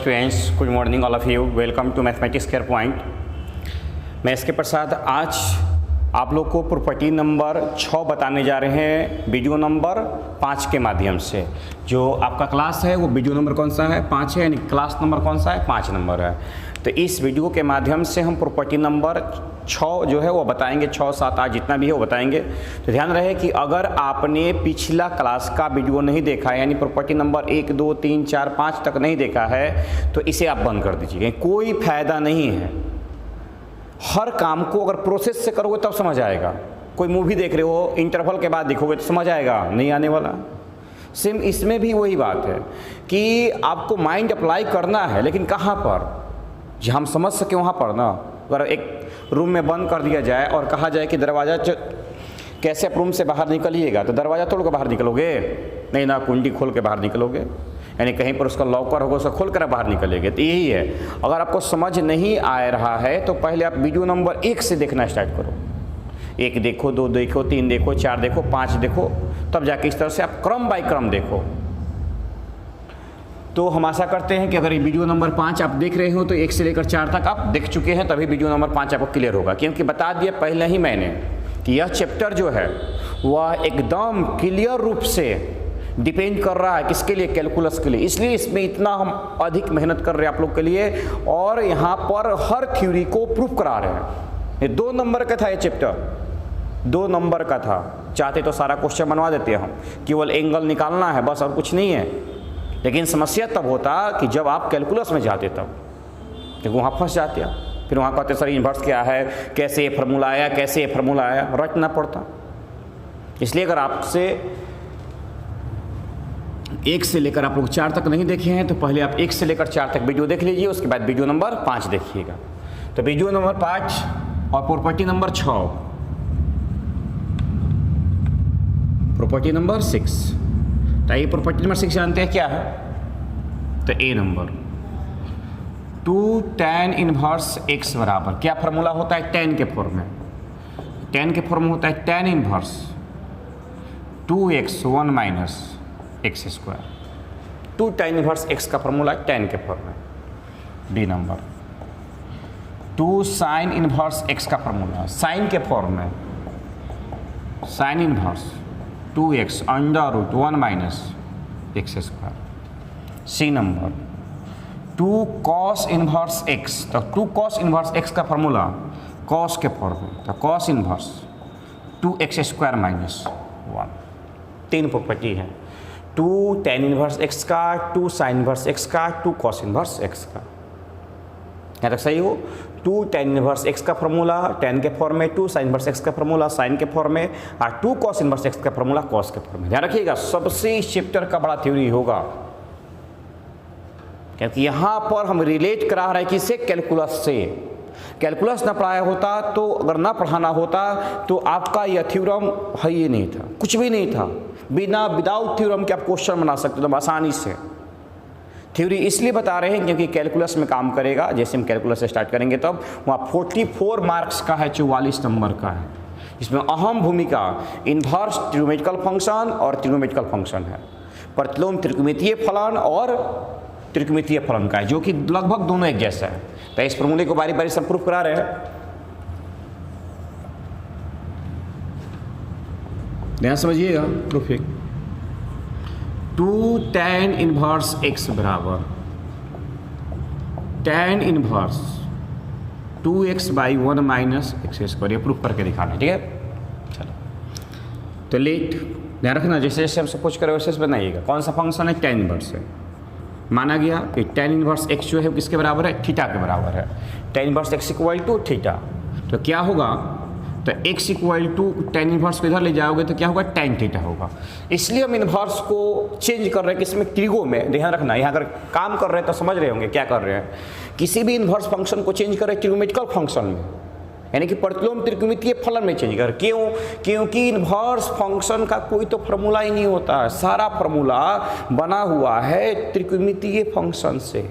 students, good morning all of you. Welcome to Mathematics Care Point. मैं इसके प्रसाद आज आप लोग को प्रॉपर्टी नंबर 6 बताने जा रहे हैं वीडियो नंबर 5 के माध्यम से। जो आपका क्लास है वो वीडियो नंबर कौन सा है, 5 है, यानी क्लास नंबर कौन सा है, 5 नंबर है। तो इस वीडियो के माध्यम से हम प्रॉपर्टी नंबर 6 जो है वो बताएंगे, 6, 7, 8 जितना भी है वो बताएंगे। तो ध्यान रहे कि अगर आपने पिछला क्लास का वीडियो नहीं देखा है, यानी प्रॉपर्टी नंबर 1, 2, 3, 4, 5 तक नहीं देखा है, तो इसे आप बंद कर दीजिए, कोई फायदा नहीं है। हर काम को अगर प्रोसेस से करोगे तब समझ आएगा। कोई मूवी देख रहे हो, इंटरवल के बाद देखोगे तो समझ आएगा, नहीं आने वाला। सेम इसमें भी वही बात है कि आपको माइंड अप्लाई करना है, लेकिन कहाँ पर, जहाँ हम समझ सके वहाँ पर ना। अगर एक रूम में बंद कर दिया जाए और कहा जाए कि दरवाज़ा कैसे आप रूम से बाहर निकलिएगा, तो दरवाज़ा तोड़ कर बाहर निकलोगे नहीं ना, कुंडी खोल के बाहर निकलोगे, यानी कहीं पर उसका लॉकर होगा उसको खोल कर बाहर निकलेंगे। तो यही है, अगर आपको समझ नहीं आ रहा है तो पहले आप वीडियो नंबर 1 से देखना स्टार्ट करो। 1 देखो, 2 देखो, 3 देखो, 4 देखो, 5 देखो, तब जाके इस तरह से आप क्रम बाय क्रम देखो। तो हम आशा करते हैं कि अगर ये वीडियो नंबर 5 आप देख रहे हो तो 1 से लेकर 4 तक आप देख चुके हैं, तभी वीडियो नंबर 5 आपको क्लियर होगा। क्योंकि बता दिया पहले ही मैंने कि यह चैप्टर जो है वह एकदम क्लियर रूप से डिपेंड कर रहा है किसके लिए, कैलकुलस के लिए। इसलिए इसमें इतना हम अधिक मेहनत कर रहे हैं आप लोग के लिए, और यहाँ पर हर थ्योरी को प्रूफ करा रहे हैं। ये 2 नंबर का था, ये चैप्टर 2 नंबर का था। चाहते तो सारा क्वेश्चन बनवा देते हैं हम, केवल एंगल निकालना है बस, और कुछ नहीं है। लेकिन समस्या तब होता कि जब आप कैलकुलस में जाते, तब क्योंकि वहाँ फंस जाते हैं। फिर वहाँ कहते सर इन्वर्स क्या है, कैसे ये फार्मूला आया, कैसे ये फार्मूला आया, रटना पड़ता। इसलिए अगर आपसे 1 से लेकर आप लोग 4 तक नहीं देखे हैं तो पहले आप 1 से लेकर 4 तक वीडियो देख लीजिए, उसके बाद वीडियो नंबर 5 देखिएगा। तो वीडियो नंबर 5 और प्रॉपर्टी नंबर 6, प्रॉपर्टी नंबर 6। तो ये प्रॉपर्टी नंबर 6 जानते हैं क्या है? तो ए नंबर 2 tan इनवर्स x बराबर क्या फार्मूला होता है? tan के फॉर्म में, tan के फॉर्म में होता है tan inverse 2x 1 minus x square. 2 tan inverse x का फार्मूला है tan के फॉर्म में। D number 2 sin inverse x का फार्मूला sin के फॉर्म में, sin inverse 2x under root 1 minus x square. C number 2 cos inverse x, तो 2 cos inverse x का formula cos के फॉर्म में, तो cos inverse 2x square minus 1। 3 property है, 2 tan inverse x का, 2 sin inverse x का, 2 cos inverse x का। यहाँ तक सही हो? 2 tan इनवर्स x का फार्मूला tan के फॉर्म में, 2 sin इनवर्स x का फार्मूला sin के फॉर्म में, और 2 cos इनवर्स x का फार्मूला cos के फॉर्म में। ध्यान रखिएगा, सबसे इस चैप्टर का बड़ा थ्योरी होगा, क्योंकि यहाँ पर हम रिलेट करा रहे हैं किससे, कैलकुलस से। कैलकुलस ना पढ़ाया होता तो, अगर ना पढ़ाना होता तो आपका यह थ्योरम है ही नहीं था, कुछ भी नहीं था। विदाउट थ्योरम के आप क्वेश्चन बना सकते हो आसानी से। थ्योरी इसलिए बता रहे हैं क्योंकि कैलकुलस में काम करेगा। जैसे हम कैलकुलस से स्टार्ट करेंगे तब वहाँ 44 मार्क्स का है, 44 नंबर का है। इसमें अहम भूमिका इन्वर्स ट्रिग्नोमेट्रिकल फंक्शन और ट्रिग्नोमेट्रिकल फंक्शन है, प्रतिलोम त्रिकोणमितीय फलन और त्रिकोणमितीय फलन का है, जो कि लगभग दोनों एक जैसा है। तो इस फॉर्मूले को बारी बारी से प्रूफ करा रहे हैं, ध्यान समझिएगा। प्रूफ 2 tan इनवर्स x बराबर tan inverse 2x by 1 minus x square, ये प्रूफ करके दिखाना, ठीक है। चलो तो लेट ध्यान रखना, जैसे जैसे हम सब कुछ करें वैसे बनाइएगा। कौन सा फंक्शन है? tan इनवर्स है। माना गया कि tan इनवर्स x जो है किसके बराबर है? थीटा के बराबर है। tan inverse x equal to theta, तो क्या होगा? तो x equal to tan inverse को इधर ले जाओगे तो क्या होगा? tan थीटा होगा। इसलिए हम इनवर्स को चेंज कर रहे हैं किसमें? त्रिगो में। ध्यान रखना, यहाँ अगर काम कर रहे हैं तो समझ रहे होंगे क्या कर रहे हैं। किसी भी इनवर्स फंक्शन को चेंज कर रहे हैं ट्रिग्नोमेट्रिकल फंक्शन में, यानी कि प्रतिलोम त्रिकोणमितीय फलन में चेंज कर। क्यों? क्योंकि इनवर्स फंक्शन का कोई तो फार्मूला ही नहीं होता है, सारा फार्मूला बना हुआ है त्रिकोणमितीय फंक्शन से।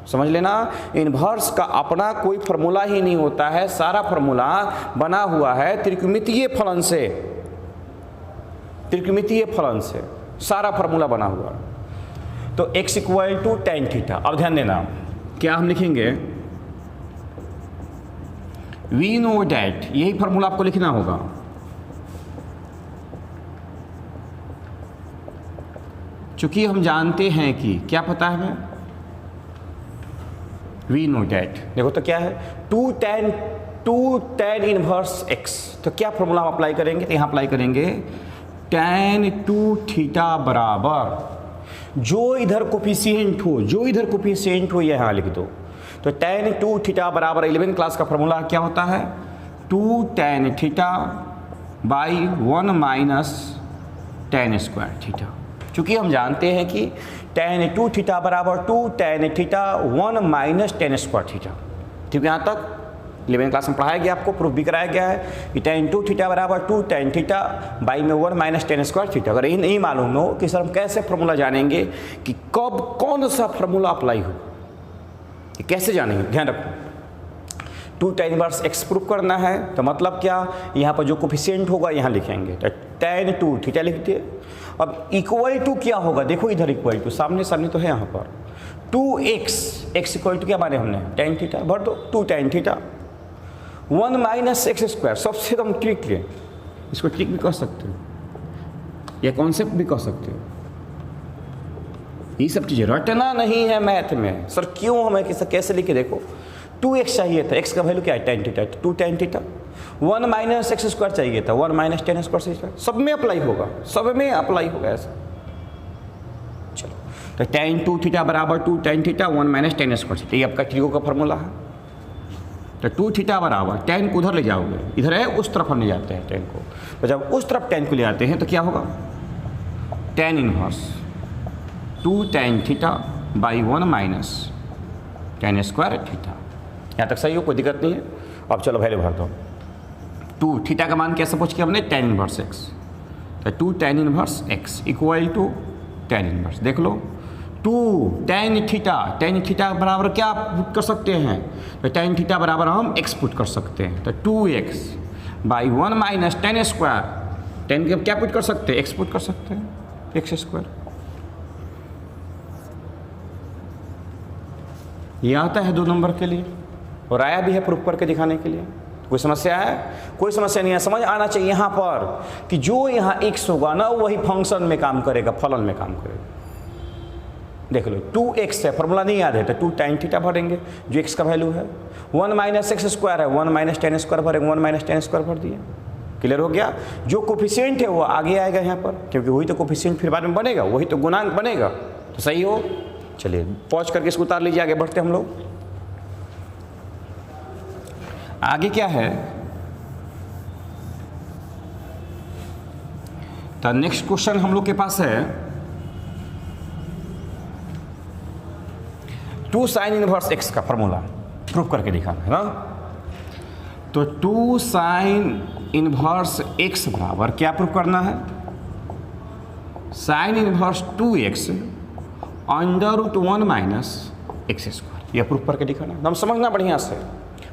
समझ लेना, इनवर्स का अपना कोई फार्मूला ही नहीं होता है, सारा फार्मूला बना हुआ है त्रिकोणमितीय फलन से। त्रिकोणमितीय फलन से सारा फार्मूला बना हुआ है। तो x equal to tan theta. अब ध्यान देना, क्या हम लिखेंगे, वी नो डैट, यही फॉर्मूला आपको लिखना होगा। चूंकि हम जानते हैं कि क्या पता है हमें, वी नो डैट, देखो तो क्या है, टू टेन इनवर्स x। तो क्या फॉर्मूला हम अप्लाई करेंगे, तो यहाँ अप्लाई करेंगे tan 2 थीटा बराबर जो इधर कोफिशिएंट हो यहाँ लिख दो। तो tan 2 थीटा बराबर 11 क्लास का फॉर्मूला क्या होता है, 2 tan theta by 1 minus tan square theta. चूँकि हम जानते हैं कि tan 2 थीटा बराबर 2 tan theta 1 minus tan square theta. ठीक है, यहाँ तक 11 क्लास में पढ़ाया गया, आपको प्रूफ भी कराया गया है कि tan 2 थीटा बराबर 2 tan थीटा बाई में 1 माइनस tan स्क्वायर थीटा। अगर ये नहीं मालूम हो कि सर हम कैसे फार्मूला जानेंगे कि कब कौन सा फार्मूला अप्लाई हो, ये कैसे जानेंगे, ध्यान रखो। 2 tan इनवर्स x प्रूफ करना है तो मतलब क्या, यहाँ पर जो कोफिशिएंट होगा यहाँ लिखेंगे, तो tan 2 थीटा लिख दिए। अब इक्वल टू क्या होगा, देखो इधर इक्वल टू सामने तो है यहाँ पर 2x इक्वल टू क्या माने हमने, tan थीटा भर दो, 2 tan theta 1 minus x square. सबसे एकदम ट्रिक है, इसको ट्रिक भी कह सकते हो या कॉन्सेप्ट भी कह सकते हो। ये सब चीज़ें रटना नहीं है मैथ में। सर क्यों, हमें कैसे लिखे, देखो 2x चाहिए था, x का वैल्यू क्या है tan theta, 2 tan theta. 1 minus x square चाहिए था, 1 माइनस tan स्क्वायर थीटा। सब में अप्लाई होगा ऐसा। चलो, तो tan 2 थीटा बराबर 2 tan theta 1 minus tan square theta, ये आपका ट्रिको का फॉर्मूला है। तो 2 थीटा बराबर tan को उधर ले जाओगे, इधर है उस तरफ हम ले जाते हैं tan को। तो जब उस तरफ tan को ले आते हैं तो क्या होगा, tan inverse 2 tan theta by 1 minus tan square theta. यहाँ तक सही हो, कोई दिक्कत नहीं है। अब चलो वैल्यू भर दो। 2 थीटा का मान कैसे पूछ किया हमने, tan इनवर्स x। तो 2 tan inverse x equal to tan inverse, देख लो 2 tan थीटा बराबर क्या पुट कर सकते हैं, तो tan थीटा बराबर हम x पुट कर सकते हैं। तो 2x by 1 minus tan square, tan के क्या पुट कर सकते हैं, x पुट कर सकते हैं, x स्क्वायर। ये आता है 2 नंबर के लिए और आया भी है प्रूफ करके दिखाने के लिए। कोई समस्या है, कोई समस्या नहीं है। समझ आना चाहिए यहाँ पर कि जो यहाँ x होगा ना वही फंक्शन में काम करेगा, फलन में काम करेगा। देख लो 2x है, फॉर्मूला नहीं याद है तो 2 tan थीटा भरेंगे जो x का वैल्यू है। 1 माइनस एक्स स्क्वायर है, 1 माइनस tan स्क्वायर भरेंगे, 1 माइनस tan स्क्वायर भर दिया। क्लियर हो गया। जो कोफिशिएंट है वो आगे आएगा यहाँ पर, क्योंकि वही तो कोफिशिएंट फिर बाद में बनेगा, वही तो गुणांक बनेगा। तो सही हो। चलिए पॉज करके इसको उतार लीजिए, आगे बढ़ते हम लोग। आगे क्या है, तो नेक्स्ट क्वेश्चन हम लोग के पास है 2 sin इनवर्स x का फॉर्मूला प्रूफ करके दिखाना है ना। तो 2 sin इनवर्स x बराबर क्या प्रूफ करना है, sin inverse 2x under root 1 minus x square. यह प्रूफ करके दिखाना, हम समझना बढ़िया से।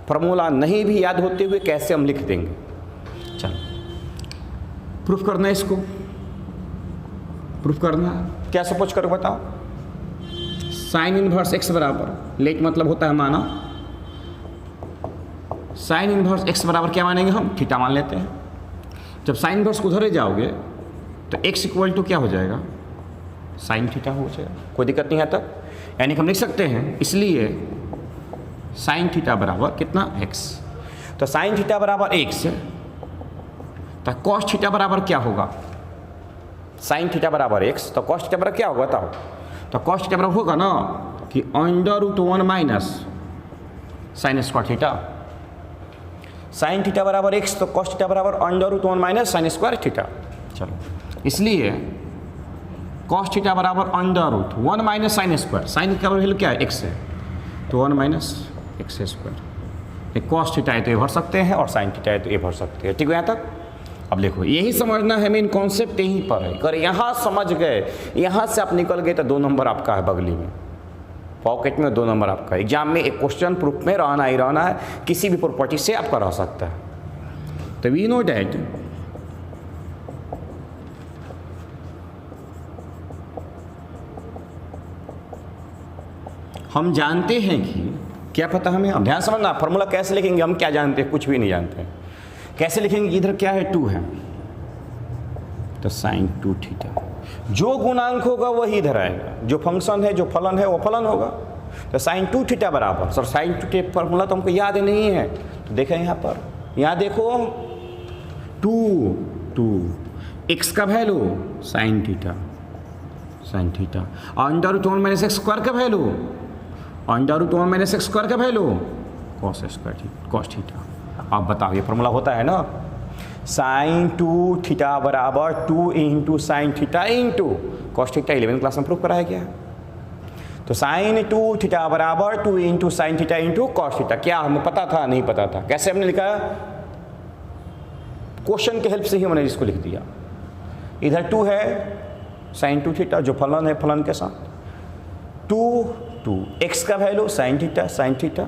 फॉर्मूला नहीं भी याद होते हुए कैसे हम लिख देंगे। चलो प्रूफ करना है, इसको प्रूफ करना है। क्या सपोज करो बताओ, साइन इनवर्स x बराबर, लेट मतलब होता है माना, साइन इनवर्स x बराबर क्या मानेंगे हम, थीटा मान लेते हैं। जब साइन इनवर्स को उधर ले जाओगे तो x इक्वल टू क्या हो जाएगा, साइन थीटा हो जाएगा। कोई दिक्कत नहीं है तक, यानी कि हम लिख सकते हैं, इसलिए साइन थीटा बराबर कितना x। तो साइन थीटा बराबर x, तो कॉस थीटा बराबर क्या होगा, साइन थीटा बराबर x, तो कॉस थीटा बराबर क्या होगा बताओ। तो कॉस थीटा बराबर होगा ना कि under root 1 minus sine square theta. Sine theta बराबर x, तो कॉस थीटा बराबर under root 1 minus sine square theta. चलो, इसलिए कॉस थीटा बराबर under root 1 minus sine square, sine का वैल्यू क्या है x है, तो 1 minus x square. Cos theta है तो ये भर सकते हैं और साइन थीटा है तो ये भर सकते हैं। ठीक है यहाँ तक। अब देखो यही समझना है, मेन कॉन्सेप्ट यहीं पर है। अगर यहाँ समझ गए, यहाँ से आप निकल गए तो 2 नंबर आपका है बगली में, पॉकेट में 2 नंबर आपका। एग्जाम में एक क्वेश्चन प्रूफ में रहना ही रहना है, किसी भी प्रॉपर्टी से आपका रह सकता है। तो वी नो डैट हम जानते हैं कि क्या पता हमें, अब ध्यान समझना, फॉर्मूला कैसे लिखेंगे, हम क्या जानते हैं, कुछ भी नहीं जानते। कैसे लिखेंगे, इधर क्या है 2 है तो साइन 2 थीटा, जो गुणांक होगा वही इधर आएगा, जो फंक्शन है जो फलन है वो फलन होगा। तो साइन 2 थीटा बराबर, सर साइन 2 थीटा फॉर्मूला तो हमको याद नहीं है, तो देखें यहाँ पर, यहाँ देखो 2 एक्स का वैल्यू साइन थीटा और under root 1 minus x square का value under root 1 minus x square का value cos square cos theta. अब बताओ ये फॉर्मूला होता है ना, साइन 2 थीटा बराबर 2 into sine theta into cos theta, 11वीं क्लास में प्रूफ कराया गया। तो साइन 2 थीटा बराबर 2 into sine theta into cos theta, क्या हमें पता था? नहीं पता था। कैसे हमने लिखा? क्वेश्चन के हेल्प से ही हमने इसको लिख दिया। इधर 2 है साइन 2 थीटा, जो फलन है फलन के साथ 2 एक्स का वैल्यू साइन थीटा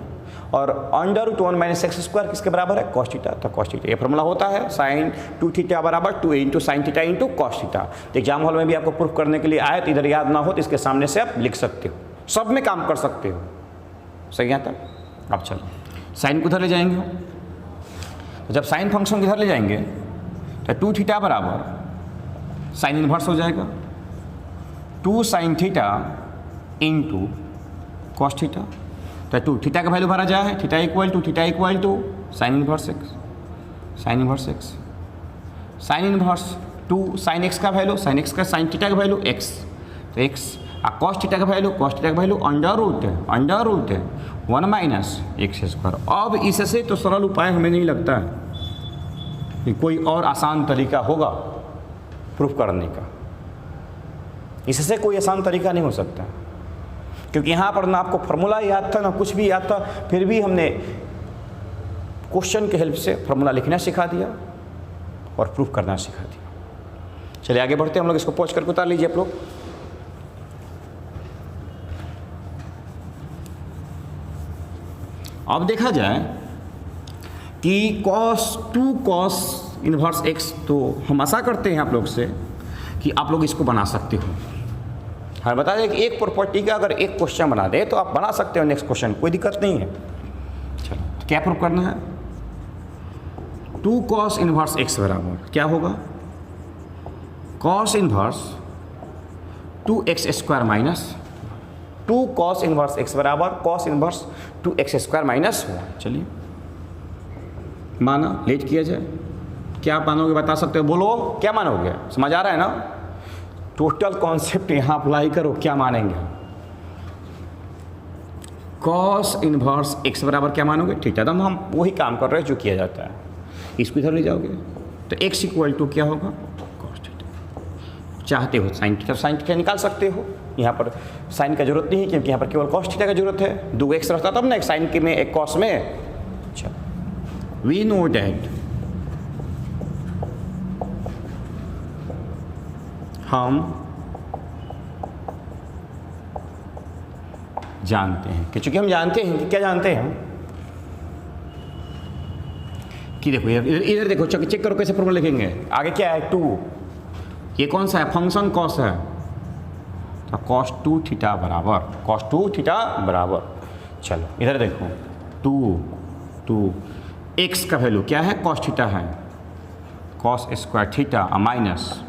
और under root 1 minus x square किसके बराबर है? Cos theta. तो कॉस थीटा ये फॉर्मूला होता है, साइन 2 थीटा बराबर 2 into sine theta into cos theta. तो एग्जाम हॉल में भी आपको प्रूफ करने के लिए आए तो इधर याद ना हो तो इसके सामने से आप लिख सकते हो, सब में काम कर सकते हो। सही यहाँ तक? अब चलो साइन को इधर ले जाएंगे, तो जब साइन फंक्शन को इधर ले जाएंगे तो 2 थीटा बराबर साइन इनवर्स हो जाएगा 2 sine theta into cos theta. तो 2 थीटा का वैल्यू भरा जाए, theta equal to sine inverse x sine inverse 2 sine x का वैल्यू साइन एक्स का साइन थीटा का वैल्यू एक्स, तो एक्स और कॉस थीटा का value under root 1 minus x square. अब इससे तो सरल उपाय हमें नहीं लगता है कि कोई और आसान तरीका होगा प्रूफ करने का, इससे कोई आसान तरीका नहीं हो सकता, क्योंकि यहाँ पर ना आपको फार्मूला याद था ना कुछ भी याद था, फिर भी हमने क्वेश्चन के हेल्प से फार्मूला लिखना सिखा दिया और प्रूफ करना सिखा दिया। चलिए आगे बढ़ते हैं हम लोग, इसको पहुँच करके उतार लीजिए आप लोग। अब देखा जाए कि2 कॉस इनवर्स एक्स, तो हम आशा करते हैं आप लोग से कि आप लोग इसको बना सकते हो। हाँ बता दें कि एक प्रॉपर्टी का अगर एक क्वेश्चन बना दे तो आप बना सकते हो नेक्स्ट क्वेश्चन, कोई दिक्कत नहीं है। चलो तो क्या प्रूफ करना है? 2 कॉस इनवर्स एक्स बराबर क्या होगा? Cos inverse 2x square minus 2 cos inverse x बराबर cos inverse 2x square minus 1। चलिए माना, लेट किया जाए। क्या मानोगे बता सकते हो? बोलो क्या मानोगे? समझ आ रहा है ना? टोटल कॉन्सेप्ट यहाँ अप्लाई करो, क्या मानेंगे? कॉस इनवर्स एक्स बराबर क्या मानोगे? थीटा। तो हम वही काम कर रहे हैं जो किया जाता है। इसको इधर ले जाओगे तो x इक्वल टू क्या होगा? Cos theta. चाहते हो साइन थीटा निकाल सकते हो, यहाँ पर साइन का जरूरत नहीं है क्योंकि यहाँ पर केवल कॉस थीटा का जरूरत है। 2x रहता तब ना एक साइन के में एक कॉस में। अच्छा, वी नो डैट हम जानते हैं कि चूंकि हम जानते हैं कि क्या जानते हैं हम कि देखो इधर देखो, चेक करो कैसे फॉर्मूला लिखेंगे। आगे क्या है? 2, ये कौन सा है? फंक्शन कॉस है, तो कॉस 2 थीटा बराबर चलो इधर देखो 2 एक्स का वैल्यू क्या है? कॉस थीटा है, कॉस स्क्वायर थीटा माइनस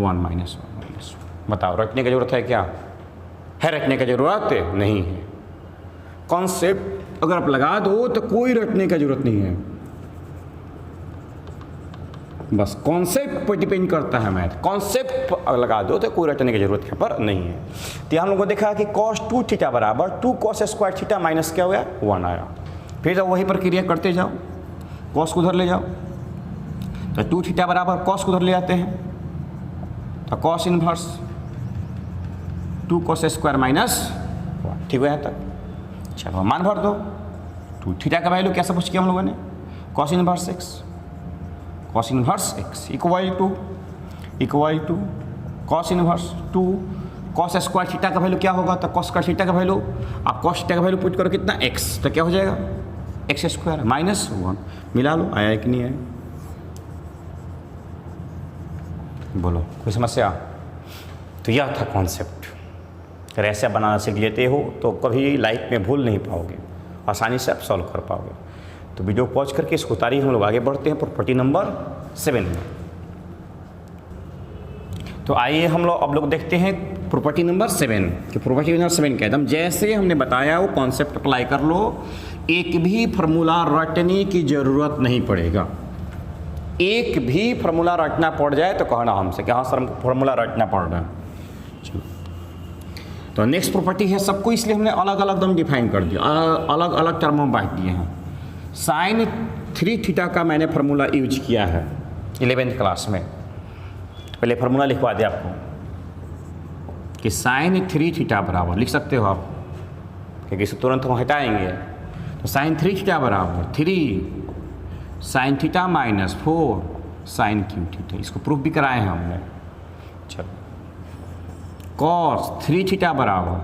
1 बताओ रटने की जरूरत है? क्या है रटने की जरूरत? नहीं है। कॉन्सेप्ट अगर आप लगा दो तो कोई रटने की जरूरत नहीं है, बस कॉन्सेप्ट पर डिपेंड करता है मैथ। कॉन्सेप्ट लगा दो तो कोई रटने की जरूरत यहाँ पर नहीं है। तो हम लोगों को देखा कि कॉस 2 थीटा बराबर 2 कॉस स्क्वायर थीटा माइनस क्या हो गया? 1 आया। फिर जब वही प्रक्रिया करते जाओ, कॉस को उधर ले जाओ तो 2 थीटा बराबर कॉस को उधर ले जाते हैं तो cos inverse 2 cos square minus 1। ठीक है यहाँ तक? चलो मान भर दो। 2 थीटा का वैल्यू क्या सपोज किया हम लोगों ने? Cos inverse x equal to cos inverse 2 cos square theta का वैल्यू क्या होगा? तो कॉस स्क्वायर थीटा का वैल्यू, आप कॉस थीटा का वैल्यू पुट करो कितना? एक्स, तो क्या हो जाएगा? X square minus 1। मिला लो, आया कि नहीं आया? बोलो कोई समस्या? तो यह था कॉन्सेप्ट। अगर ऐसा बनाना सीख लेते हो तो कभी लाइफ में भूल नहीं पाओगे, आसानी से आप सॉल्व कर पाओगे। तो वीडियो पॉज करके इसको उतारिए, हम लोग आगे बढ़ते हैं प्रॉपर्टी नंबर 7 में। तो आइए हम लोग अब लोग देखते हैं प्रॉपर्टी नंबर 7 कि प्रॉपर्टी नंबर 7 क्या है। जैसे हमने बताया वो कॉन्सेप्ट अप्लाई कर लो, एक भी फार्मूला रटने की ज़रूरत नहीं पड़ेगा। एक भी फार्मूला रटना पड़ जाए तो कहना हमसे कि हाँ सर हमको फार्मूला रटना पड़ रहा है। चलो, तो नेक्स्ट प्रॉपर्टी है, सबको इसलिए हमने अलग अलग दम डिफाइन कर दिया, अलग अलग टर्मों में बांट दिए हैं। साइन 3 थीटा का मैंने फार्मूला यूज किया है 11th क्लास में। तो पहले फार्मूला लिखवा दिया आपको कि साइन 3 थीटा बराबर, लिख सकते हो आप क्योंकि इसे तुरंत हम हटाएंगे। तो साइन 3 थीटा बराबर 3 sine theta minus 4 sine cube theta, इसको प्रूफ भी कराए हैं हमने। चलो, कॉस 3 थीटा बराबर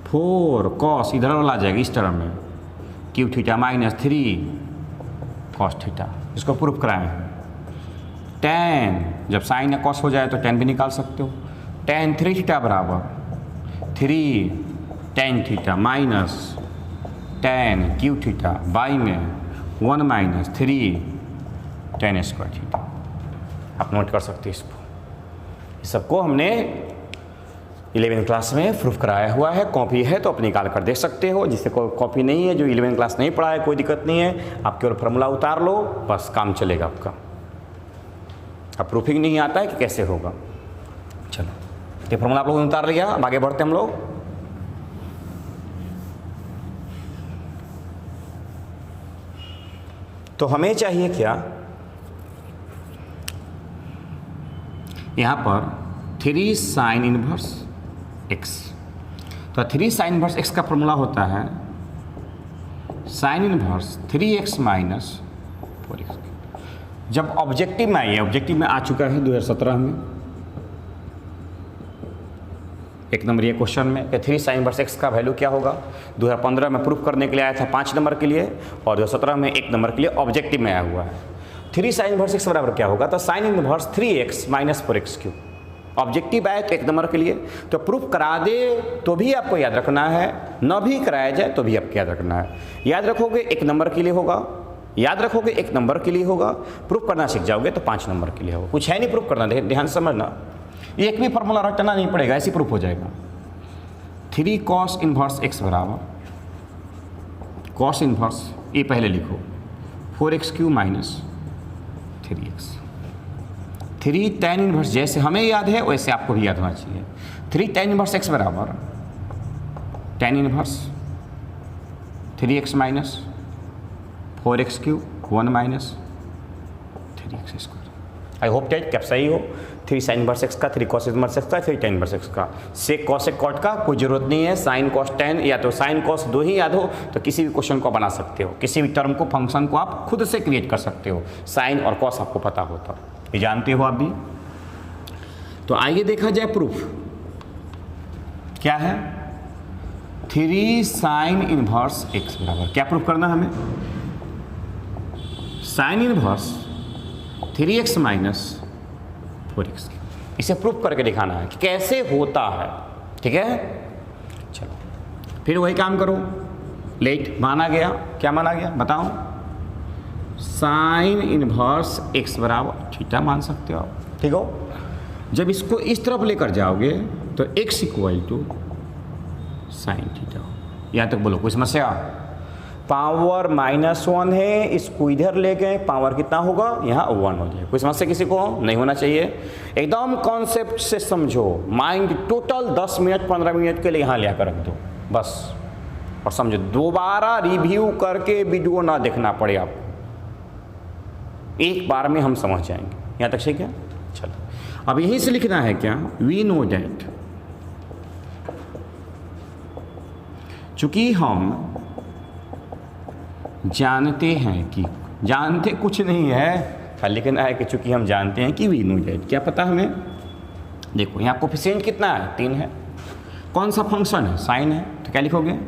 4 कॉस, इधर वाला आ जाएगा इस टर्म में, Q theta minus 3 cos theta, इसको प्रूफ कराए हैं। टेन, जब साइन या कॉस हो जाए तो टेन भी निकाल सकते हो। टेन 3 थीटा बराबर 3 tan theta minus ten Q theta, by में 1 माइनस 3 टेन स्क्वायर थीटा। आप नोट कर सकते हैं इसको। इस सबको हमने 11th क्लास में प्रूफ कराया हुआ है, कॉपी है तो आप निकाल कर देख सकते हो। जिससे कोई कॉपी नहीं है, जो 11th क्लास नहीं पढ़ा है, कोई दिक्कत नहीं है, आप केवल फार्मूला उतार लो, बस काम चलेगा आपका। अब प्रूफिंग नहीं आता है कि कैसे होगा। चलो, ये फार्मूला आप लोगों ने उतार लिया, अब आगे बढ़ते हम लोग। तो हमें चाहिए क्या, यहाँ पर 3 साइन इनवर्स x। तो 3 साइन इनवर्स x का फॉर्मूला होता है sine inverse 3x minus 4x। जब ऑब्जेक्टिव में आइए, ऑब्जेक्टिव में आ चुका है 2017 में, 1 नंबर ये क्वेश्चन में कि 3 साइन इनवर्स x का वैल्यू क्या होगा। 2015 में प्रूफ करने के लिए आया था 5 नंबर के लिए, और 2017 में 1 नंबर के लिए ऑब्जेक्टिव में आया हुआ है। 3 साइन इनवर्स x बराबर क्या होगा, तो sine inverse 3x minus 4x cube. Objective आए तो 1 नंबर के लिए, तो प्रूफ करा दे तो भी आपको याद रखना है, न भी कराया जाए तो भी आपको याद रखना है। याद रखोगे 1 नंबर के लिए होगा, याद रखोगे 1 नंबर के लिए होगा, प्रूफ करना सीख जाओगे तो 5 नंबर के लिए होगा। कुछ है नहीं प्रूफ करना, ध्यान से समझना, एक भी फार्मूला रटना नहीं पड़ेगा, ऐसे प्रूफ हो जाएगा। 3 कॉस इनवर्स x बराबर कॉस इनवर्स, ये पहले लिखो 4x Q minus 3x। 3 tan inverse, जैसे हमें याद है वैसे आपको भी याद होना चाहिए। 3 tan इनवर्स x बराबर tan inverse 3x minus 4x cube 1 minus 3x square. I hope that क्या सही हो। 3 साइन इनवर्स x का, 3 कॉस इनवर्स x का, 3 tan इनवर्स x का। सेक कॉस सेक कॉट का कोई जरूरत नहीं है, साइन कॉस टेन या तो साइन कॉस 2 ही याद हो तो किसी भी क्वेश्चन को बना सकते हो, किसी भी टर्म को, फंक्शन को आप खुद से क्रिएट कर सकते हो। साइन और कॉस आपको पता होता, ये जानते हो आप भी। तो आइए देखा जाए प्रूफ क्या है। 3 साइन इनवर्स x बराबर क्या प्रूफ करना हमें, sine inverse 3x minus 4x। इसे प्रूफ करके दिखाना है कि कैसे होता है, ठीक है। चलो फिर वही काम करो, लेट माना गया, क्या माना गया बताओ, साइन इनवर्स x बराबर थीटा मान सकते हो आप, ठीक हो। जब इसको इस तरफ लेकर जाओगे तो x equal to sine theta हो। यहाँ तक बोलो, कोई समस्या। पावर -1 है, इसको इधर ले गए, पावर कितना होगा, यहाँ 1 हो जाए। कोई समस्या किसी को नहीं होना चाहिए, एकदम कॉन्सेप्ट से समझो। माइंड टोटल 10 मिनट 15 मिनट के लिए यहाँ ले आकर रख दो बस, और समझो। दोबारा रिव्यू करके वीडियो ना देखना पड़े आपको, एक बार में हम समझ जाएंगे। यहाँ तक ठीक है। चलो अब यहीं से लिखना है क्या, वी नो डैट, चूंकि हम जानते हैं कि, जानते कुछ नहीं है लेकिन है कि चूंकि हम जानते हैं कि वी नो डैट, क्या पता हमें। देखो यहाँ कोफिशिएंट कितना है, 3 है। कौन सा फंक्शन है, साइन है, तो क्या लिखोगे,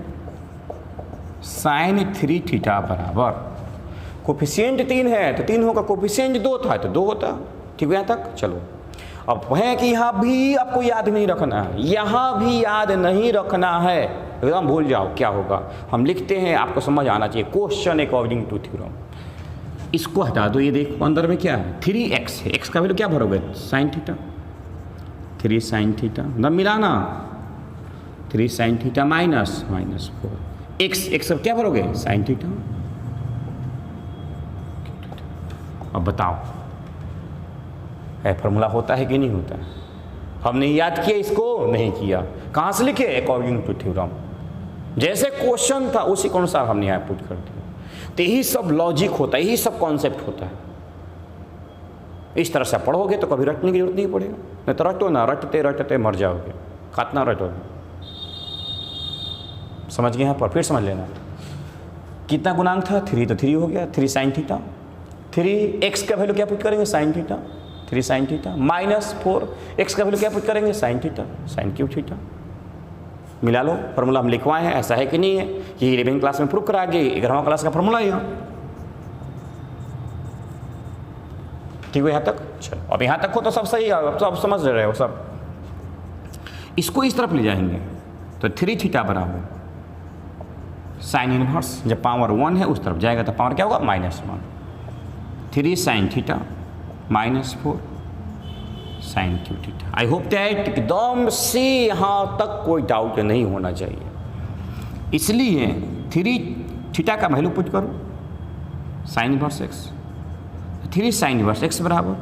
साइन 3 थीटा बराबर कोफिशिएंट 3 है तो 3 होगा, कोफिशिएंट 2 था तो 2 होता, ठीक है यहाँ तक। चलो अब है कि यहाँ भी आपको याद नहीं रखना है, यहाँ भी याद नहीं रखना है, एकदम भूल जाओ क्या होगा। हम लिखते हैं, आपको समझ आना चाहिए, क्वेश्चन अकॉर्डिंग टू थ्योरम। इसको हटा दो, ये देखो अंदर में क्या है, 3x है, x का वैल्यू क्या भरोगे, साइन थीटा, 3 साइन थीटा, मतलब मिलाना 3 साइन थीटा माइनस 4 x अब क्या भरोगे, साइन थीटा। अब बताओ फॉर्मूला होता है कि नहीं होता है? हमने याद किया, इसको नहीं किया, कहाँ से लिखे, अकॉर्डिंग टू थ्योरम। जैसे क्वेश्चन था उसी के अनुसार हमने यहाँ पुट कर दिया। तो यही सब लॉजिक होता है, यही सब कॉन्सेप्ट होता है। इस तरह से पढ़ोगे तो कभी रटने की जरूरत नहीं पड़ेगा, नहीं तो रटो ना, रटते रटते मर जाओगे, कितना रटोगे। समझ गए यहाँ पर, फिर समझ लेना। कितना गुणांक था, 3, तो 3 हो गया, 3 साइन थीटा, 3x का वैल्यू क्या पुट करेंगे, sine theta, 3 sine theta minus 4x का वैल्यू क्या पुट करेंगे, sine theta, sine cube theta. मिला लो, फार्मूला हम लिखवाए हैं, ऐसा है कि नहीं है, ये 11वीं क्लास में प्रूफ करा गए, 11वां क्लास का फार्मूला है। ठीक है यहाँ तक, चलो अब यहाँ तक हो तो सब सही है, अब सब समझ रहे हो सब। इसको इस तरफ ले जाएंगे तो 3 थीटा बराबर साइन इनवर्स, जब पावर 1 है उस तरफ जाएगा तो पावर क्या होगा, -1, 3 sine theta -4 sine cube theta. I hope that एकदम से यहाँ तक कोई डाउट नहीं होना चाहिए। इसलिए 3 थीटा का वैल्यू पुट करो, sine inverse x, 3 sine inverse x बराबर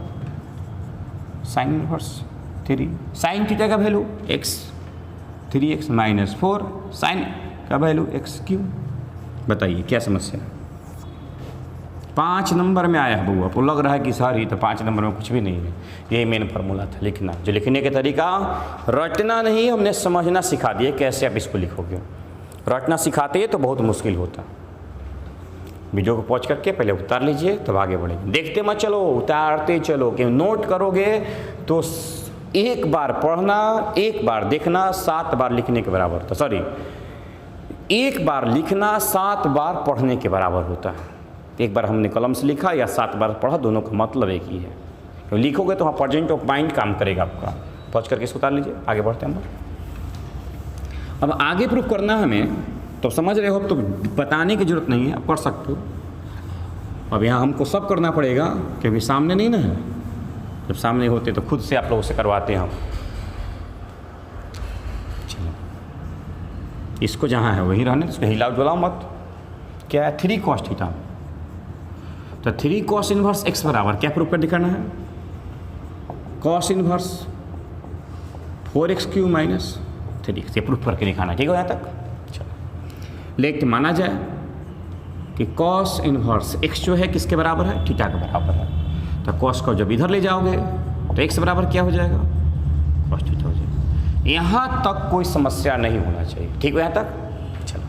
साइन इनवर्स 3 साइन थीटा का वैल्यू x, 3x -4 साइन का वैल्यू x क्यूब। बताइए क्या समस्या है? 5 नंबर में आया है बउआ, आपको लग रहा है कि सर ये तो 5 नंबर में कुछ भी नहीं है। ये मेन फार्मूला था लिखना, जो लिखने का तरीका रटना नहीं, हमने समझना सिखा दिया कैसे आप इसको लिखोगे। रटना सिखाते तो बहुत मुश्किल होता। वीडियो को पॉज करके पहले उतार लीजिए तब आगे बढ़ेंगे, देखते मत चलो, उतारते चलो। कि नोट करोगे तो एक बार पढ़ना, एक बार देखना 7 बार लिखने के बराबर था, सॉरी 1 बार लिखना 7 बार पढ़ने के बराबर होता है। एक बार हमने कलम से लिखा या 7 बार पढ़ा, दोनों का मतलब एक ही है। तो लिखोगे तो वहाँ प्रेजेंट ऑफ माइंड काम करेगा आपका। पॉज करके इसको उतार लीजिए, आगे बढ़ते हैं हम। अब आगे प्रूफ करना हमें, तो समझ रहे हो, तो बताने की जरूरत नहीं है, आप कर सकते हो। अब यहाँ हमको सब करना पड़ेगा क्योंकि सामने नहीं ना है। जब सामने होते तो खुद से आप लोगों से करवाते हैं हम। चलो इसको जहाँ है वहीं रहने, इसको हिलाओ डुलाओ मत। क्या है, 3 cos थीटा, तो 3 cos इनवर्स x बराबर क्या प्रूफ कर दिखाना है, cos inverse 4x Q minus 3x, ये प्रूफ करके दिखाना। ठीक है यहाँ तक, चलो। लेकिन माना जाए कि cos इनवर्स x जो है किसके बराबर है, थीटा के बराबर है। तो cos को जब इधर ले जाओगे तो x बराबर क्या हो जाएगा, cos थीटा हो जाएगा। यहाँ तक कोई समस्या नहीं होना चाहिए। ठीक है यहाँ तक, चलो।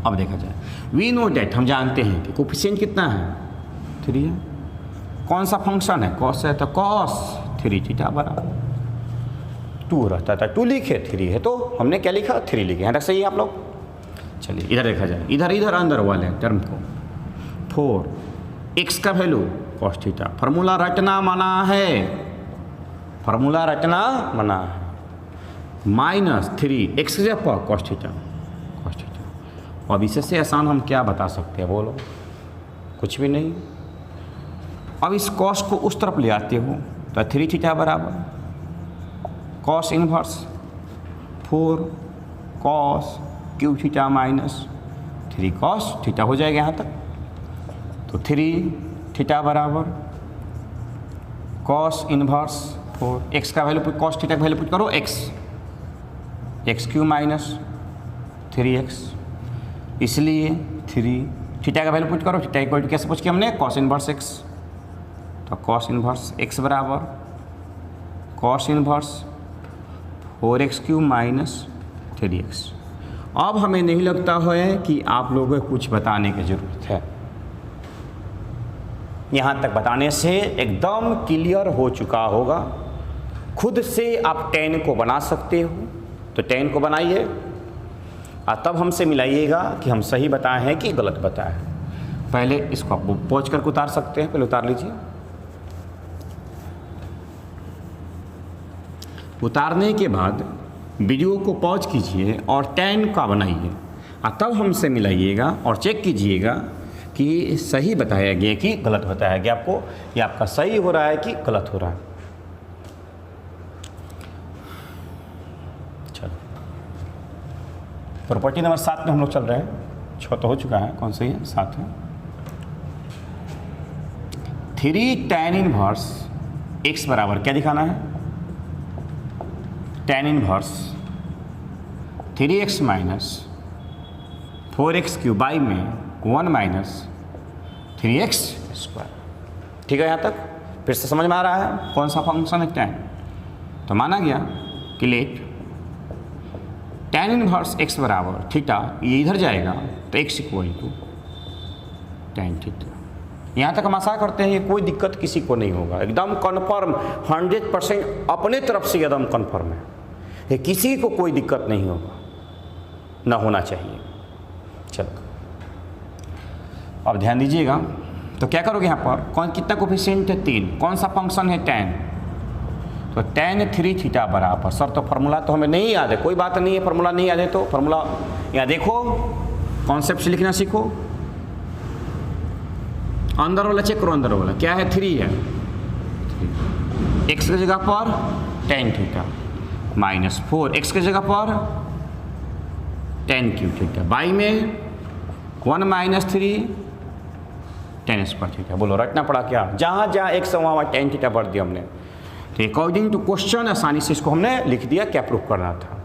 अब देखा जाए, वी नो डेट, हम जानते हैं कि कोफिशिएंट कितना है, 3 है। कौन सा फंक्शन है, cos है, तो cos 3 थीटा बराबर 2 रहता था, 2 लिखे, 3 है तो हमने क्या लिखा, 3 लिखे। यहाँ तक सही है आप लोग। चलिए इधर देखा जाए, इधर अंदर वाले टर्म को 4 x का वैल्यू cos थीटा। फार्मूला रटना मना है, फार्मूला रटना मना है। -3 x की जगह पर cos थीटा, cos थीटा। अब इससे आसान हम क्या बता सकते हैं, बोलो, कुछ भी नहीं। अब इस cos को उस तरफ ले आते हो तो 3 थीटा बराबर cos inverse 4 cos Q theta minus 3 cos theta हो जाएगा यहाँ तक। तो 3 थीटा बराबर cos इनवर्स 4, x का वैल्यू cos थीटा का वैल्यू पुट करो, x क्यू माइनस 3x, इसलिए 3 थीटा का वैल्यू पुट करो। थीटा इक्वल टू कैसे पूछ किया हमने, cos इनवर्स x, तो cos इनवर्स x बराबर cos inverse 4x Q minus 3x। अब हमें नहीं लगता है कि आप लोगों को कुछ बताने की ज़रूरत है। यहाँ तक बताने से एकदम क्लियर हो चुका होगा। खुद से आप tan को बना सकते हो, तो tan को बनाइए और तब हमसे मिलाइएगा कि हम सही बताए हैं कि गलत बताए हैं। पहले इसको आप पहुँच कर उतार सकते हैं, पहले उतार लीजिए। उतारने के बाद वीडियो को पॉज कीजिए और tan का बनाइए और तब हमसे मिलाइएगा और चेक कीजिएगा कि सही बताया गया कि गलत बताया गया आपको, ये आपका सही हो रहा है कि गलत हो रहा है। चलो प्रॉपर्टी नंबर 7 में हम लोग चल रहे हैं। 6 तो हो चुका है, कौन सी है? 7 है। 3 tan इनवर्स x बराबर क्या दिखाना है? tan inverse 3x minus 4x cube by में 1 माइनस 3x स्क्वायर। ठीक है, यहाँ तक फिर से समझ में आ रहा है कौन सा फंक्शन है tan? तो माना गया कि लेट tan इनवर्स x बराबर थीटा, ये इधर जाएगा तो x equal to tan theta. यहाँ तक हम आशा करते हैं ये कोई दिक्कत किसी को नहीं होगा, एकदम कन्फर्म 100% अपने तरफ से एकदम कन्फर्म है, ये किसी को कोई दिक्कत नहीं होगा, ना होना चाहिए। चलो अब ध्यान दीजिएगा, तो क्या करोगे यहाँ पर? कौन कितना कोफिशिएंट है? 3। कौन सा फंक्शन है? tan। तो tan 3 थीटा बराबर, सर तो फार्मूला तो हमें नहीं याद है, कोई बात नहीं है, फार्मूला नहीं याद है तो फार्मूला यहाँ देखो, कॉन्सेप्ट से लिखना सीखो। अंदर वाला चेक करो, अंदर वाला क्या है? 3 है। x की जगह पर tan थीटा माइनस 4x की जगह पर tan क्यूब थीटा बाई में 1 माइनस 3 tan स्क्वायर थीटा। बोलो रटना पड़ा क्या? जहाँ जहाँ x है वहाँ tan थीटा भर दिया हमने। तो अकॉर्डिंग टू क्वेश्चन आसानी से इसको हमने लिख दिया, क्या प्रूफ करना था।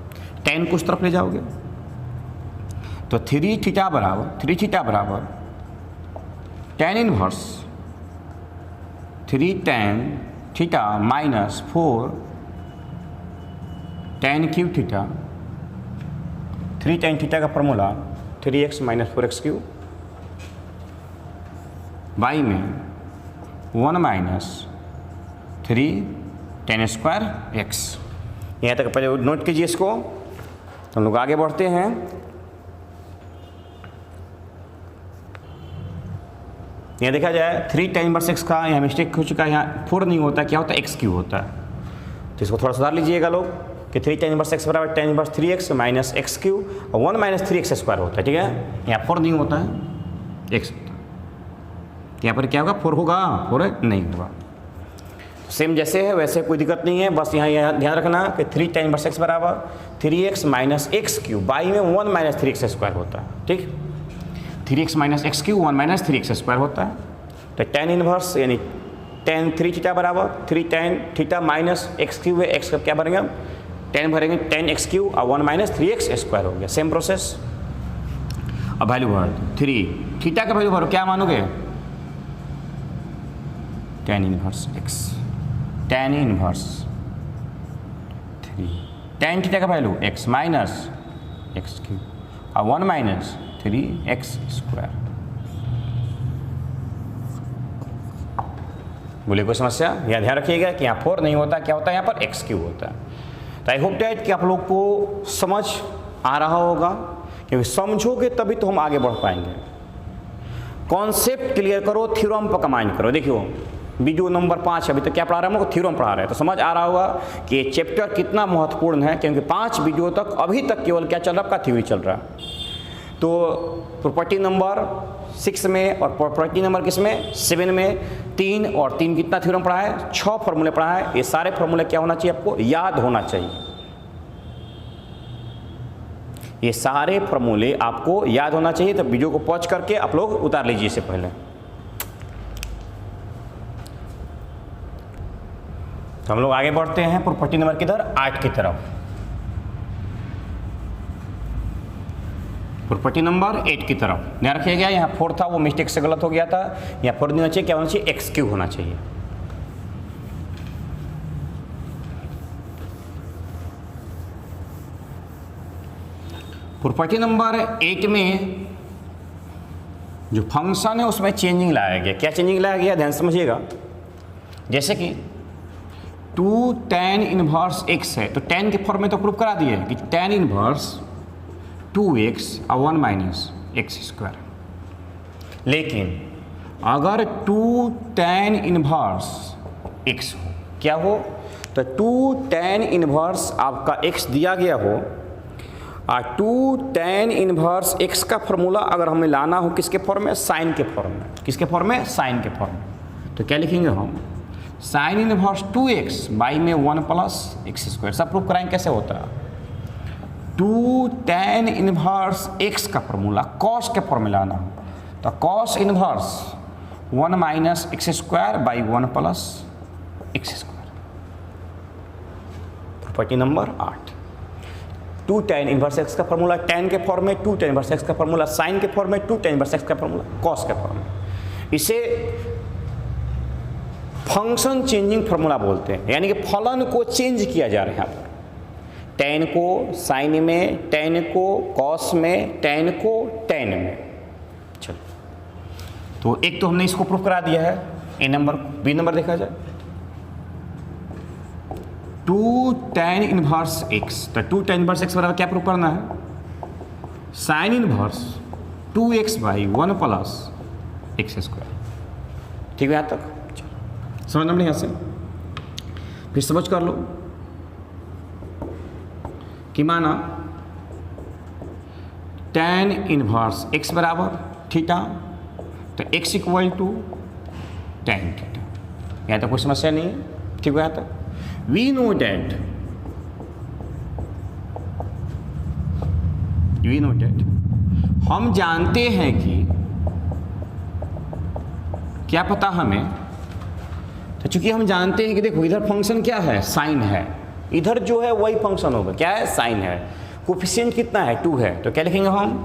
tan को उस तरफ ले जाओगे तो 3 थीटा बराबर tan inverse 3 tan theta minus 4 tan cube theta. 3 tan theta का formula 3x minus 4x cube by में 1 माइनस 3 tan स्क्वायर x। यहाँ तक पहले नोट कीजिए इसको, तो हम लोग आगे बढ़ते हैं। यहाँ देखा जाए 3 tan इनवर्स x का यहाँ मिस्टेक हो चुका है, यहाँ 4 नहीं होता, क्या होता है? x क्यूब होता है। तो इसको थोड़ा सुधार लीजिएगा लोग कि 3 tan इनवर्स x बराबर tan inverse 3x minus x cube और 1 माइनस 3x स्क्वायर होता है। ठीक है, यहाँ 4 नहीं होता है, x होता है। यहाँ पर क्या होगा? 4 होगा, 4 नहीं होगा। सेम जैसे है वैसे कोई दिक्कत नहीं है, बस यहाँ ध्यान रखना कि 3 tan इनवर्स x बराबर 3x minus x cube by में 1 माइनस 3x स्क्वायर होता है। ठीक, 3x minus x cube 1 minus 3x square होता है। तो tan इनवर्स यानी tan 3 थीटा बराबर 3 tan theta minus x cube है, x का क्या भरेंगे हम? tan भरेंगे tan x क्यूब और 1 माइनस 3x स्क्वायर हो गया। Same process. अब वैल्यू भर 3 थीटा का वैल्यू भरो, क्या मानोगे? tan inverse x, tan inverse 3 tan theta का value x minus x cube और 1 माइनस 3x स्क्वायर। बोले कोई समस्या? यहाँ ध्यान रखिएगा कि यहाँ 4 नहीं होता, क्या होता है? यहाँ पर x क्यूब होता है। तो आई होप डैट कि आप लोग को समझ आ रहा होगा, क्योंकि समझोगे तभी तो हम आगे बढ़ पाएंगे। कॉन्सेप्ट क्लियर करो, थ्योरम पर कमांड करो। देखियो वीडियो नंबर 5 अभी तक क्या पढ़ा रहे हैं? हम लोग थ्योरम पढ़ा रहे हैं, तो समझ आ रहा होगा कि ये चैप्टर कितना महत्वपूर्ण है, क्योंकि 5 वीडियो तक अभी तक केवल क्या चल रहा है? आपका थ्योरी चल रहा है। तो प्रॉपर्टी नंबर 6 में और प्रॉपर्टी नंबर किसमें? 7 में 3 और 3 कितना थ्योरम पढ़ा है? 6 फॉर्मूले पढ़ा है। ये सारे फॉर्मूले क्या होना चाहिए? आपको याद होना चाहिए। ये सारे फॉर्मूले आपको याद होना चाहिए। तो वीडियो को पॉज करके आप लोग उतार लीजिए इससे पहले। तो हम लोग आगे बढ़ते हैं प्रॉपर्टी नंबर किधर? 8 की तरफ। प्रॉपर्टी नंबर 8 की तरफ ध्यान रखिएगा। यहाँ 4 था, वो मिस्टेक से गलत हो गया था। यहाँ 4 नहीं होना चाहिए, क्या होना चाहिए? x क्यूब होना चाहिए। प्रॉपर्टी नंबर 8 में जो फंक्शन है उसमें चेंजिंग लाया गया। क्या चेंजिंग लाया गया? ध्यान समझिएगा। जैसे कि 2 tan इनवर्स x है, तो tan के फॉर्म में तो प्रूफ करा दिए कि tan इनवर्स 2x और 1 माइनस x स्क्वायर। लेकिन अगर 2 tan इनवर्स x हो, क्या हो? तो 2 tan इनवर्स आपका x दिया गया हो और 2 tan इनवर्स x का फॉर्मूला अगर हमें लाना हो किसके फॉर्म में, साइन के फॉर्म में। किसके फॉर्म में, साइन के फॉर्म में। तो क्या लिखेंगे हम, साइन इनवर्स 2x बाई में 1 प्लस एक्स स्क्वायर। सब प्रूफ कराएंगे कैसे होता है। 2 tan इनवर्स x का फॉर्मूला कॉस के फॉर्म में लाना हो तो cos inverse 1 minus x square by 1 plus x square. Property number 8। 2 tan inverse x का फॉर्मूला tan के फॉर्म में, 2 tan इनवर्स x का फॉर्मूला साइन के फॉर्म में, 2 tan इनवर्स x का फॉर्मूला कॉस के फॉर्म में। इसे फंक्शन चेंजिंग फॉर्मूला बोलते हैं, यानी कि फलन को चेंज किया जा रहा है यहाँ पर। tan को साइन में, tan को कॉस में, tan को tan में। चलो, तो एक तो हमने इसको प्रूफ करा दिया है। ए नंबर, बी नंबर देखा जाए। 2 tan इनवर्स x, तो 2 tan इनवर्स x बराबर क्या प्रूफ करना है, sine inverse 2x by 1 plus x square. ठीक है यहाँ तक, चलो समझना नहीं यहाँ से। फिर समझ कर लो कि माना tan इनवर्स x बराबर थीटा, तो x equal to tan theta. यहाँ तक कोई समस्या नहीं है। ठीक है यहाँ तक। We know that हम जानते हैं कि क्या पता हमें, तो चूंकि हम जानते हैं कि देखो इधर फंक्शन क्या है, साइन है, इधर जो है वही फंक्शन होगा, क्या है, साइन है। कोफिशिएंट कितना है, 2 है, तो क्या लिखेंगे हम,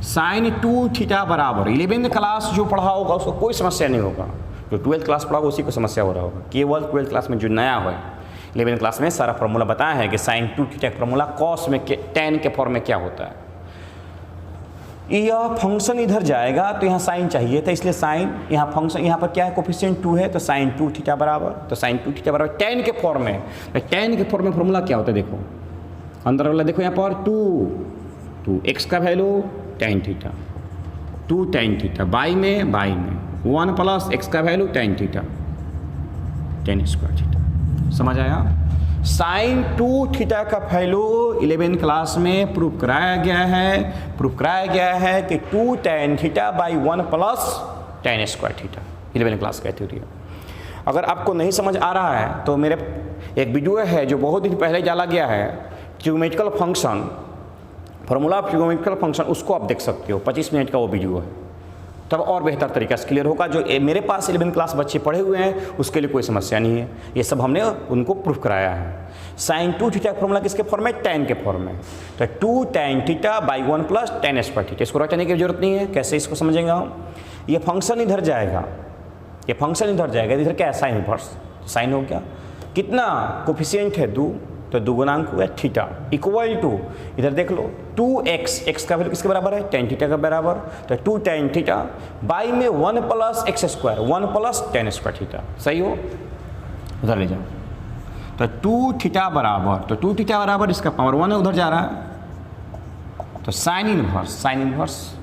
साइन 2 थीटा बराबर। 11th क्लास जो पढ़ा होगा उसको कोई समस्या नहीं होगा, जो 12th क्लास पढ़ा होगा उसी को समस्या हो रहा होगा। केवल 12th क्लास में जो नया है, 11th क्लास में सारा फॉर्मूला बताया है कि साइन 2 थीटा का फॉर्मूला कॉस में tan के फॉर्म में क्या होता है। यह फंक्शन इधर जाएगा तो यहाँ साइन चाहिए था, इसलिए साइन यहाँ फंक्शन, यहाँ पर क्या है, कोफिशिएंट 2 है, तो साइन 2 थीटा बराबर, तो साइन 2 थीटा बराबर tan के फॉर्म में। तो tan के फॉर्म में फॉर्मूला क्या होता है, देखो अंदर वाला देखो यहाँ पर 2 x का value tan theta, 2 tan theta by में 1 प्लस x का value tan theta, tan square theta. समझ आया। साइन 2 थीटा का वैल्यू 11th क्लास में प्रूफ कराया गया है कि 2 tan theta by 1 plus tan square theta. 11th class का थ्योरी है। अगर आपको नहीं समझ आ रहा है तो मेरे एक वीडियो है जो बहुत दिन पहले डाला गया है, trigonometrical function, formula of trigonometrical function, उसको आप देख सकते हो। 25 मिनट का वो वीडियो है, तब और बेहतर तरीका से क्लियर होगा। जो मेरे पास 11th क्लास बच्चे पढ़े हुए हैं उसके लिए कोई समस्या नहीं है, ये सब हमने उनको प्रूफ कराया है। साइन 2 थीटा का फॉर्मूला किसके फॉर्म में, tan के फॉर्म में, तो 2 tan theta by 1 plus tan square theta. इसको रटने की जरूरत नहीं है। कैसे इसको समझेंगे हम, ये फंक्शन इधर जाएगा, इधर क्या है, साइन इनवर्स, साइन हो गया, कितना कोफिशिएंट है 2, तो 2 गुणांक हुआ थीटा, इक्वल टू इधर देख लो 2x का वैल्यू किसके बराबर है, tan थीटा का बराबर, तो 2 tan थीटा बाई में 1 plus x square, 1 plus tan square theta. सही हो, उधर ले जाओ, तो 2 थीटा बराबर, तो 2 थीटा बराबर इसका पावर 1 है, उधर जा रहा है, तो sign inverse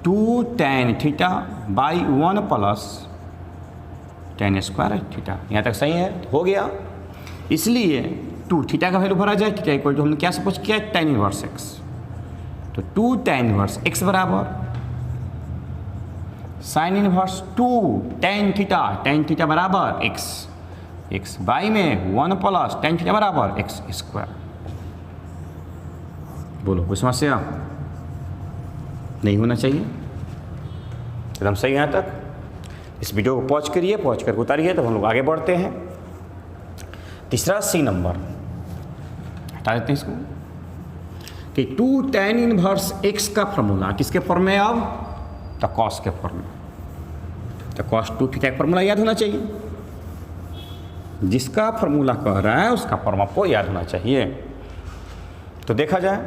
2 tan theta by 1 plus tan square theta. यहाँ तक सही है, हो गया। इसलिए 2 थीटा का वैल्यू भरा जाए, थीटा इक्वल टू हमने क्या सपोज किया, tan इनवर्स x, तो 2 tan इनवर्स x बराबर साइन इनवर्स 2 tan थीटा बराबर x बाई में 1 प्लस tan थीटा बराबर एक्स स्क्वायर। बोलो कोई समस्या नहीं होना चाहिए, एकदम सही। यहाँ तक इस वीडियो को पॉज करिए, पॉज करके उतारिए, तब हम लोग आगे बढ़ते हैं। तीसरा C नंबर हटा देते हैं इसको, कि 2 tan इनवर्स x का फॉर्मूला किसके फॉर्म में, अब तो कॉस के फॉर्म में, तो कॉस 2 थीटा का फॉर्मूला याद होना चाहिए। जिसका फॉर्मूला कह रहा है उसका फॉर्म आपको याद होना चाहिए। तो देखा जाए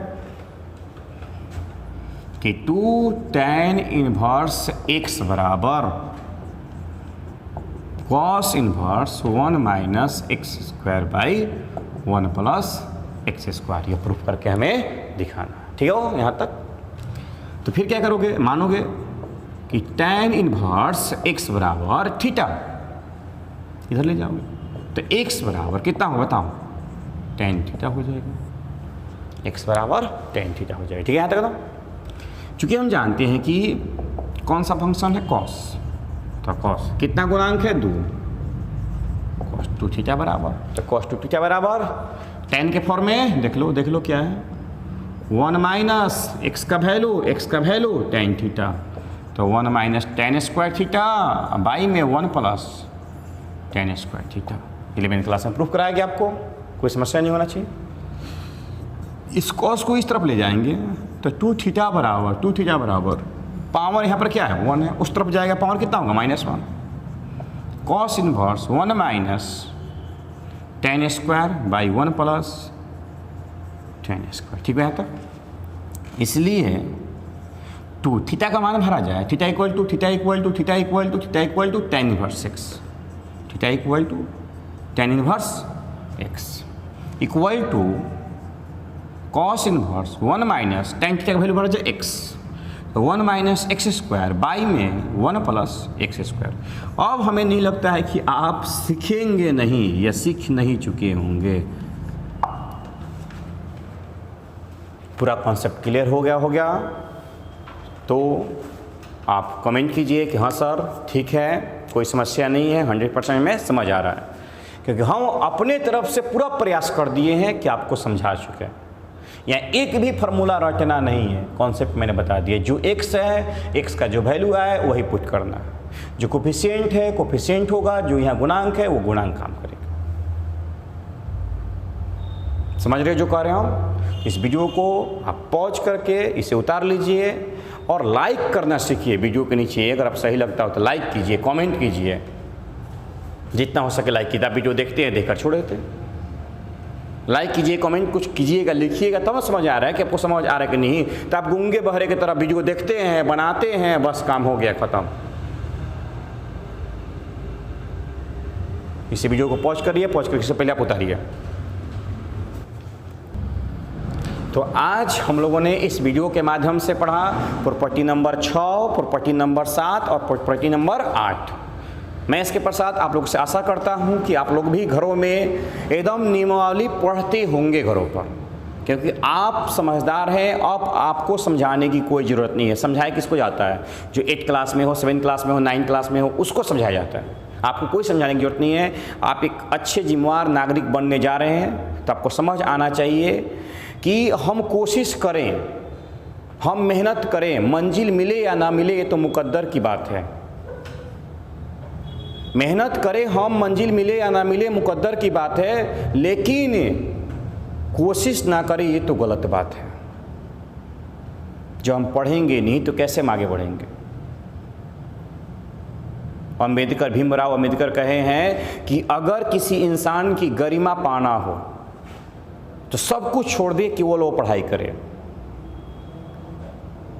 कि 2 tan इनवर्स x बराबर cos inverse 1 minus x square by 1 plus x square, ये प्रूफ करके हमें दिखाना। ठीक है यहाँ तक। तो फिर क्या करोगे, मानोगे कि tan इनवर्स x बराबर थीटा, इधर ले जाओगे तो x बराबर कितना हो बताओ, tan थीटा हो जाएगा। x बराबर tan थीटा हो जाएगा। ठीक है, यहाँ तक ना। चूँकि हम जानते हैं कि कौन सा फंक्शन है cos, तो cos कितना गुणांक है 2, cos 2 थीटा बराबर, तो cos 2 थीटा बराबर tan के फॉर्म में देख लो क्या है 1 माइनस x का वैल्यू tan थीटा, तो 1 minus tan square theta by में 1 प्लस tan स्क्वायर थीटा। 11वीं क्लास में प्रूफ कराया गया आपको, कोई समस्या नहीं होना चाहिए। इस cos को इस तरफ ले जाएंगे तो 2 थीटा बराबर पावर यहाँ पर क्या है 1 है, उस तरफ जाएगा पावर कितना होगा -1, cos inverse 1 minus tan square by 1 plus tan square. ठीक है यहाँ तक। इसलिए 2 थीटा का मान भरा जाए, theta equal to tan inverse x, theta equal to tan inverse x equal to cos inverse 1 minus tan theta का वैल्यू भरा जाए x, तो 1 माइनस एक्स स्क्वायर बाई में 1 प्लस एक्स स्क्वायर। अब हमें नहीं लगता है कि आप सीखेंगे नहीं या सीख नहीं चुके होंगे। पूरा कॉन्सेप्ट क्लियर हो गया तो आप कमेंट कीजिए कि हाँ सर ठीक है, कोई समस्या नहीं है, 100% में समझ आ रहा है, क्योंकि हम अपने तरफ से पूरा प्रयास कर दिए हैं कि आपको समझा चुके हैं। यहाँ एक भी फार्मूला रटना नहीं है, कॉन्सेप्ट मैंने बता दिया। जो x है, x का जो वैल्यू आए वही पुट करना है, जो कोफिशिएंट है कोफिशिएंट होगा, जो यहाँ गुणांक है वो गुणांक काम करेगा। समझ रहे जो कह रहे हैं हम। इस वीडियो को आप पॉज करके इसे उतार लीजिए और लाइक करना सीखिए वीडियो के नीचे। अगर आप सही लगता हो तो लाइक कीजिए, कमेंट कीजिए, जितना हो सके लाइक कीजिए। आप वीडियो देखते हैं, देखकर छोड़ देते हैं, लाइक कीजिए, कमेंट कुछ कीजिएगा, लिखिएगा, तब समझ आ रहा है कि आपको समझ आ रहा है कि नहीं। तो आप गूंगे बहरे की तरह वीडियो देखते हैं, बनाते हैं, बस काम हो गया, खत्म। इसी वीडियो को पॉज करिए, पॉज करके इससे पहले आप उतारिए। तो आज हम लोगों ने इस वीडियो के माध्यम से पढ़ा प्रॉपर्टी नंबर 6, प्रॉपर्टी नंबर 7 और प्रॉपर्टी नंबर 8। मैं इसके पश्चात आप लोग से आशा करता हूं कि आप लोग भी घरों में एकदम नियमावली पढ़ते होंगे घरों पर, क्योंकि आप समझदार हैं। अब आपको समझाने की कोई ज़रूरत नहीं है। समझाए किसको जाता है? जो 8 क्लास में हो, 7 क्लास में हो, 9 क्लास में हो, उसको समझाया जाता है। आपको कोई समझाने की जरूरत नहीं है। आप एक अच्छे जिम्मेवार नागरिक बनने जा रहे हैं, तो आपको समझ आना चाहिए कि हम कोशिश करें, हम मेहनत करें, मंजिल मिले या ना मिले ये तो मुकद्दर की बात है। मेहनत करें हम, मंजिल मिले या ना मिले मुकद्दर की बात है, लेकिन कोशिश ना करें ये तो गलत बात है। जो हम पढ़ेंगे नहीं तो कैसे हम आगे बढ़ेंगे? अम्बेडकर, भीमराव अम्बेडकर कहे हैं कि अगर किसी इंसान की गरिमा पाना हो तो सब कुछ छोड़ दे कि वो लोग पढ़ाई करे,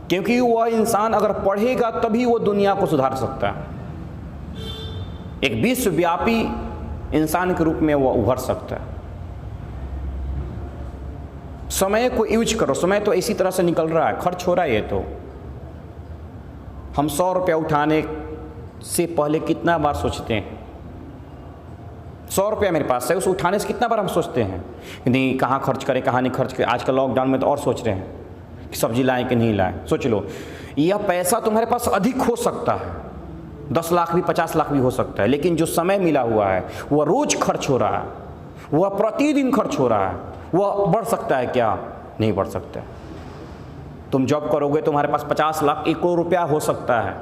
क्योंकि वह इंसान अगर पढ़ेगा तभी वो दुनिया को सुधार सकता है। एक विश्वव्यापी इंसान के रूप में वो उभर सकता है। समय को यूज करो। समय तो इसी तरह से निकल रहा है, खर्च हो रहा है। ये तो हम 100 रुपया उठाने से पहले कितना बार सोचते हैं? 100 रुपया मेरे पास है, उसे उठाने से कितना बार हम सोचते हैं नहीं कहाँ खर्च करें, कहाँ नहीं खर्च करें। आजकल लॉकडाउन में तो और सोच रहे हैं कि सब्जी लाएं कि नहीं लाएं। सोच लो, यह पैसा तुम्हारे पास अधिक हो सकता है, 10 लाख भी, 50 लाख भी हो सकता है, लेकिन जो समय मिला हुआ है वह रोज खर्च हो रहा है, वह प्रतिदिन खर्च हो रहा है। वह बढ़ सकता है क्या? नहीं बढ़ सकता है। तुम जॉब करोगे तुम्हारे पास 50 लाख 1 करोड़ रुपया हो सकता है,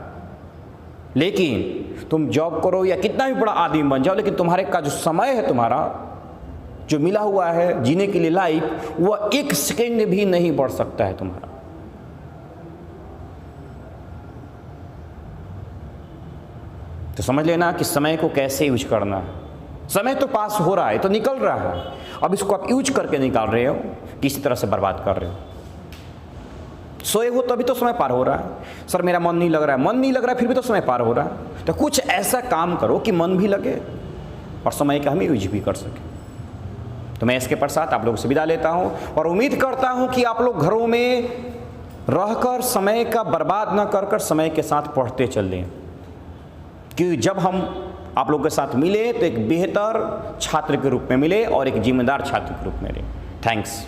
लेकिन तुम जॉब करो या कितना भी बड़ा आदमी बन जाओ, लेकिन तुम्हारे का जो समय है, तुम्हारा जो मिला हुआ है जीने के लिए लाइफ, वह 1 सेकेंड भी नहीं बढ़ सकता है तुम्हारा। तो समझ लेना कि समय को कैसे यूज करना है। समय तो पास हो रहा है, तो निकल रहा है, अब इसको आप यूज करके निकाल रहे हो, किसी तरह से बर्बाद कर रहे हो। सोए हो तभी तो समय पार हो रहा है। सर मेरा मन नहीं लग रहा है, मन नहीं लग रहा है, फिर भी तो समय पार हो रहा है। तो कुछ ऐसा काम करो कि मन भी लगे और समय का हम यूज भी कर सकें। तो मैं इसके पश्चात आप लोगों से विदा लेता हूं और उम्मीद करता हूं कि आप लोग घरों में रहकर समय का बर्बाद न कर समय के साथ पढ़ते चलें, कि जब हम आप लोगों के साथ मिले तो एक बेहतर छात्र के रूप में मिले और एक जिम्मेदार छात्र के रूप में रहे। थैंक्स।